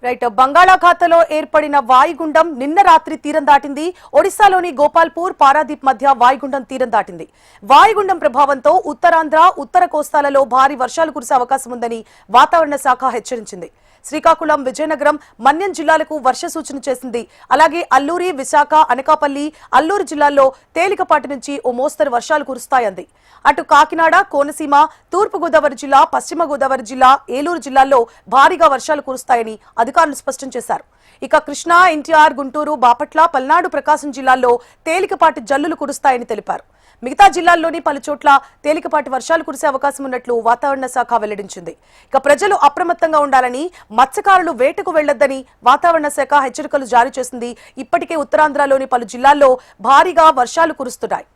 Right బంగాళాఖాతంలో ఏర్పడిన వాయుగుండం నిన్న రాత్రి తీరం దాటింది. ఒడిశాలోని గోపాల్పూర్ పారాదీప్ మధ్య వాయుగుండం తీరం దాటింది. వాయుగుండం ప్రభావంతో ఉత్తరాంధ్ర ఉత్తర కోస్తాలలో భారీ వర్షాలు కురిసే అవకాశం ఉందని వాతావరణ శాఖ హెచ్చరించింది. శ్రీకాకుళం, విజయనగరం, మన్యం జిల్లాలకు వర్ష సూచన చేసింది. అలాగే అల్లూరి, విశాఖ, అనకాపల్లి, అల్లూరు జిల్లాల్లో తేలికపాటి నుంచి ఓ మోస్తరు వర్షాలు కురుస్తాయంది. అటు కాకినాడ, కోనసీమ, తూర్పు గోదావరి జిల్లా, పశ్చిమ గోదావరి జిల్లా, ఏలూరు జిల్లాల్లో భారీగా వర్షాలు కురుస్తాయని అధికారులు స్పష్టం చేశారు. ఇక కృష్ణా, ఎన్టీఆర్, గుంటూరు, బాపట్ల, పల్నాడు, ప్రకాశం జిల్లాల్లో తేలికపాటి జల్లులు కురుస్తాయని తెలిపారు. మిగతా జిల్లాల్లోని పలు చోట్ల తేలికపాటి వర్షాలు కురిసే అవకాశం ఉన్నట్లు వాతావరణ శాఖ వెల్లడించింది. ఇక ప్రజలు అప్రమత్తంగా ఉండాలని, మత్స్యకారులు వేటకు వెళ్లొద్దని వాతావరణ శాఖ హెచ్చరికలు జారీ చేసింది. ఇప్పటికే ఉత్తరాంధ్రలోని పలు జిల్లాల్లో భారీగా వర్షాలు కురుస్తున్నాయి.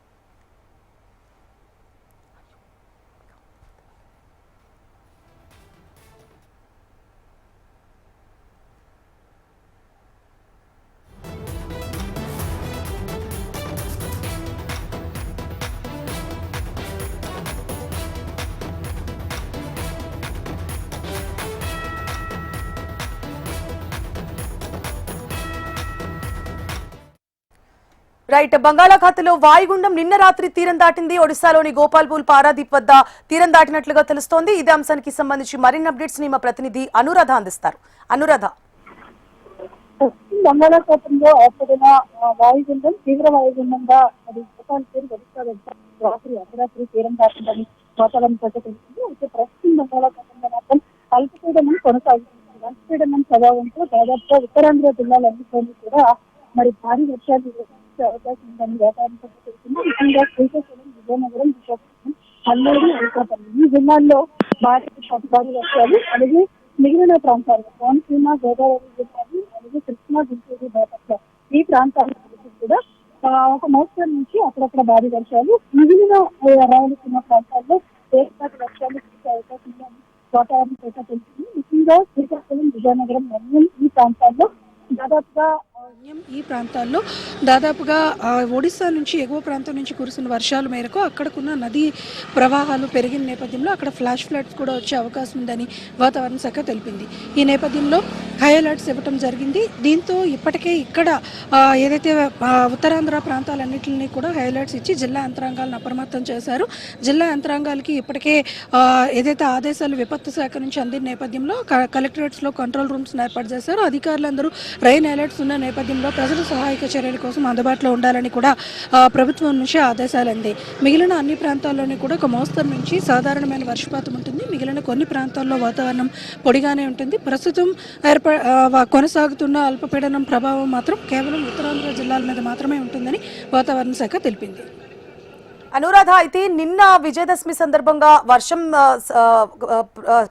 రైట్ బంగాళాఖాతంలో వాయుగుండం నిన్న రాత్రి తీరం దాటింది. ఒడిశాలోని గోపాల్పూర్ పారాదీప్ వద్ద తీరం దాటినట్లుగా తెలుస్తోంది. ఇదే అంశానికి సంబంధించి మరిన్ని అప్డేట్స్ ని మా ప్రతినిధి అనురాధ అందిస్తారు. అనురాధ, బంగాళాఖాతంలో ఏర్పడిన వాయుగుండం తీవ్ర వాయుగుండంగా అది గోపాల్పూర్ ఒడిశా వద్ద రాత్రి అర్ధరాత్రి తీరం దాటిందని వాతావరణ శాఖ తెలిసింది. అయితే ప్రస్తుతం బంగాళాఖాతంలో మాత్రం అల్పపీడనం కొనసాగుతుంది. అల్పపీడనం ప్రభావంతో దాదాపుగా ఉత్తరాంధ్ర జిల్లాలన్నింటిలోనూ కూడా మరి భారీ వర్షాలు అవకాశం ఉందని వాతావరణ శాఖ తెలిసింది. ముఖ్యంగా శ్రీకాకుళం, విజయనగరం, విశాఖపట్నం, అల్లూరు, అనకాపల్లి ఈ జిల్లాల్లో భారీ వర్షాలు, అలాగే మిగిలిన ప్రాంతాల్లో కోనసీమ, గోదావరి జిల్లాలు, అలాగే కృష్ణా, గుంటూరు, బాపట్ల ఈ ప్రాంతాల కూడా ఒక మోస్తరు నుంచి అక్కడక్కడ భారీ వర్షాలు, మిగిలిన రాయలసీమ ప్రాంతాల్లో తేలికపాటి వర్షాలు కురిసే అవకాశం ఉందని వాతావరణ శాఖ తెలిసింది. ముఖ్యంగా శ్రీకాకుళం, విజయనగరం, మన్యం ఈ ప్రాంతాల్లో దాదాపుగా ఒడిశా నుంచి ఎగువ ప్రాంతం నుంచి కురిసిన వర్షాల మేరకు అక్కడకున్న నదీ ప్రవాహాలు పెరిగిన నేపథ్యంలో అక్కడ ఫ్లాష్ ఫ్లడ్స్ కూడా వచ్చే అవకాశం ఉందని వాతావరణ శాఖ తెలిపింది. ఈ నేపథ్యంలో హై అలర్ట్స్ ఇవ్వడం జరిగింది. దీంతో ఇప్పటికే ఇక్కడ ఏదైతే ఉత్తరాంధ్ర ప్రాంతాలన్నింటినీ కూడా హై అలర్ట్స్ ఇచ్చి జిల్లా యంత్రాంగాలను అప్రమత్తం చేశారు. జిల్లా యంత్రాంగాలకి ఇప్పటికే ఏదైతే ఆదేశాలు విపత్తు శాఖ నుంచి అందిన నేపథ్యంలో కలెక్టరేట్స్లో కంట్రోల్ రూమ్స్ ఏర్పాటు చేశారు. అధికారులందరూ రైన్ అలర్ట్స్ ఉన్న నేపథ్యంలో ప్రజలు సహాయక చర్యల కోసం అందుబాటులో ఉండాలని కూడా ప్రభుత్వం నుంచి ఆదేశాలు అంది. మిగిలిన అన్ని ప్రాంతాల్లోని కూడా ఒక మోస్తరు నుంచి సాధారణమైన వర్షపాతం ఉంటుంది. మిగిలిన కొన్ని ప్రాంతాల్లో వాతావరణం పొడిగానే ఉంటుంది. ప్రస్తుతం కొనసాగుతున్న అల్పపీడనం ప్రభావం మాత్రం కేవలం ఉత్తరాంధ్ర జిల్లాల మీద మాత్రమే ఉంటుందని వాతావరణ శాఖ తెలిపింది. అనురాధ, అయితే నిన్న విజయదశమి సందర్భంగా వర్షం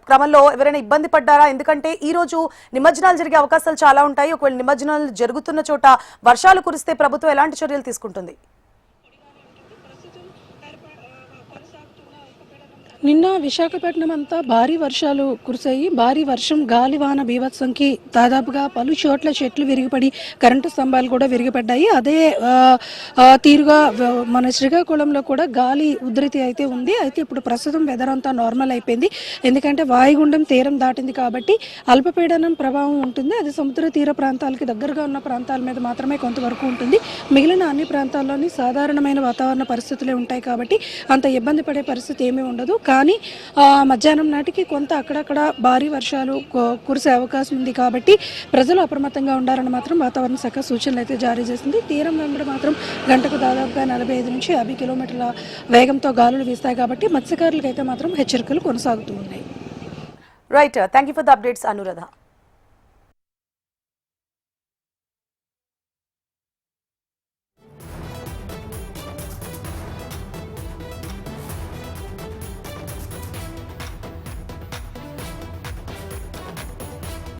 క్రమంలో ఎవరైనా ఇబ్బంది పడ్డారా? ఎందుకంటే ఈ రోజు నిమజ్జనాలు జరిగే అవకాశాలు చాలా ఉంటాయి. ఒకవేళ నిమజ్జనాలు జరుగుతున్న చోట వర్షాలు కురిస్తే ప్రభుత్వం ఎలాంటి చర్యలు తీసుకుంటుంది? నిన్న విశాఖపట్నం అంతా భారీ వర్షాలు కురిశాయి. భారీ వర్షం, గాలివాన బీభత్సంకి దాదాపుగా పలు చోట్ల చెట్లు విరిగిపడి కరెంటు స్తంభాలు కూడా విరిగిపడ్డాయి. అదే తీరుగా మన శ్రీకాకుళంలో కూడా గాలి ఉధృతి అయితే ఉంది. అయితే ఇప్పుడు ప్రస్తుతం వెదర్ అంతా నార్మల్ అయిపోయింది. ఎందుకంటే వాయుగుండం తీరం దాటింది కాబట్టి అల్పపీడనం ప్రభావం ఉంటుంది. అది సముద్ర తీర ప్రాంతాలకి దగ్గరగా ఉన్న ప్రాంతాల మీద మాత్రమే కొంతవరకు ఉంటుంది. మిగిలిన అన్ని ప్రాంతాల్లోని సాధారణమైన వాతావరణ పరిస్థితులే ఉంటాయి కాబట్టి అంత ఇబ్బంది పడే పరిస్థితి ఏమీ ఉండదు. కానీ మధ్యాహ్నం నాటికి కొంత అక్కడక్కడ భారీ వర్షాలు కురిసే అవకాశం ఉంది కాబట్టి ప్రజలు అప్రమత్తంగా ఉండాలని మాత్రం వాతావరణ శాఖ సూచనలు అయితే జారీ చేసింది. తీరం వెంబడి మాత్రం గంటకు దాదాపుగా 45 నుంచి 50 కిలోమీటర్ల వేగంతో గాలులు వీస్తాయి కాబట్టి మత్స్యకారులకైతే మాత్రం హెచ్చరికలు కొనసాగుతూ ఉన్నాయి. Right, thank you for the updates Anuradha.